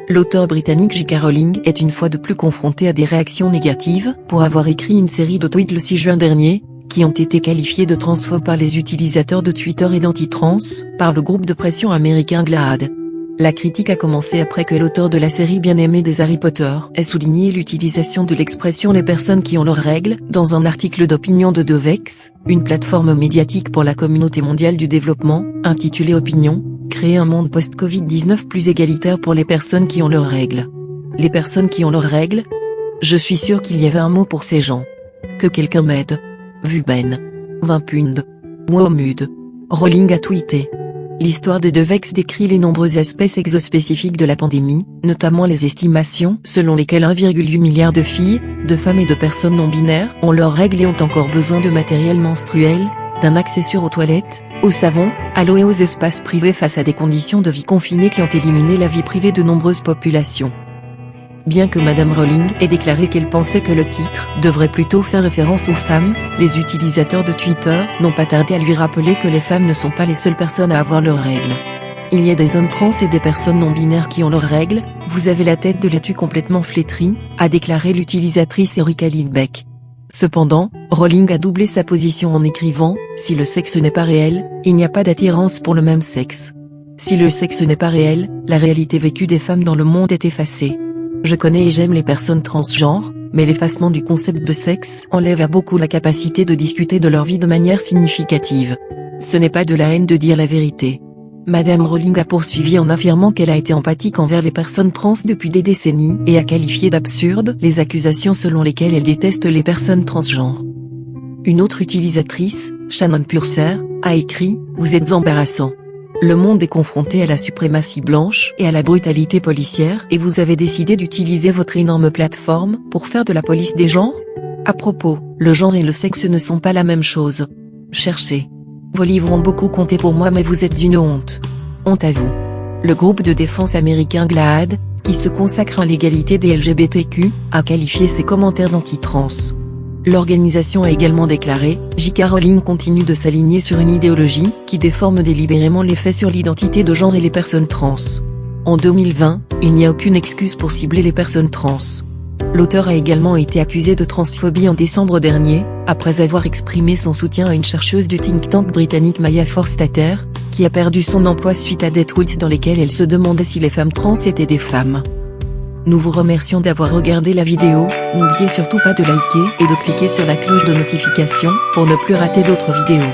L'auteur britannique J.K. Rowling est une fois de plus confronté à des réactions négatives pour avoir écrit une série de tweets le 6 juin dernier, qui ont été qualifiés de transphobes par les utilisateurs de Twitter et d'anti-trans, par le groupe de pression américain GLAAD. La critique a commencé après que l'auteur de la série bien aimée des Harry Potter ait souligné l'utilisation de l'expression « les personnes qui ont leurs règles » dans un article d'opinion de Devex, une plateforme médiatique pour la communauté mondiale du développement, intitulé Opinion, créer un monde post-Covid-19 plus égalitaire pour les personnes qui ont leurs règles. Les personnes qui ont leurs règles? Je suis sûr qu'il y avait un mot pour ces gens. Que quelqu'un m'aide. Vu Ben. 20 pundes. Mohamed. Rowling a tweeté. L'histoire de Devex décrit les nombreux aspects sexospécifiques de la pandémie, notamment les estimations selon lesquelles 1,8 milliard de filles, de femmes et de personnes non-binaires ont leurs règles et ont encore besoin de matériel menstruel, d'un accès sûr aux toilettes, au savon, à l'eau et aux espaces privés face à des conditions de vie confinées qui ont éliminé la vie privée de nombreuses populations. Bien que Madame Rowling ait déclaré qu'elle pensait que le titre devrait plutôt faire référence aux femmes, les utilisateurs de Twitter n'ont pas tardé à lui rappeler que les femmes ne sont pas les seules personnes à avoir leurs règles. Il y a des hommes trans et des personnes non-binaires qui ont leurs règles, vous avez la tête de laitue complètement flétrie, a déclaré l'utilisatrice Erika Lindbeck. Cependant, Rowling a doublé sa position en écrivant « Si le sexe n'est pas réel, il n'y a pas d'attirance pour le même sexe. Si le sexe n'est pas réel, la réalité vécue des femmes dans le monde est effacée. Je connais et j'aime les personnes transgenres, mais l'effacement du concept de sexe enlève à beaucoup la capacité de discuter de leur vie de manière significative. Ce n'est pas de la haine de dire la vérité. » Madame Rowling a poursuivi en affirmant qu'elle a été empathique envers les personnes trans depuis des décennies et a qualifié d'absurdes les accusations selon lesquelles elle déteste les personnes transgenres. Une autre utilisatrice, Shannon Purser, a écrit « Vous êtes embarrassant. Le monde est confronté à la suprématie blanche et à la brutalité policière et vous avez décidé d'utiliser votre énorme plateforme pour faire de la police des genres? À propos, le genre et le sexe ne sont pas la même chose. Cherchez. Vos livres ont beaucoup compté pour moi mais vous êtes une honte. Honte à vous. » Le groupe de défense américain GLAAD, qui se consacre à l'égalité des LGBTQ, a qualifié ses commentaires d'anti-trans. L'organisation a également déclaré « J.K. Rowling continue de s'aligner sur une idéologie qui déforme délibérément les faits sur l'identité de genre et les personnes trans. En 2020, il n'y a aucune excuse pour cibler les personnes trans. » L'auteur a également été accusé de transphobie en décembre dernier, après avoir exprimé son soutien à une chercheuse du think tank britannique Maya Forstater, qui a perdu son emploi suite à des tweets dans lesquels elle se demandait si les femmes trans étaient des femmes. Nous vous remercions d'avoir regardé la vidéo, n'oubliez surtout pas de liker et de cliquer sur la cloche de notification pour ne plus rater d'autres vidéos.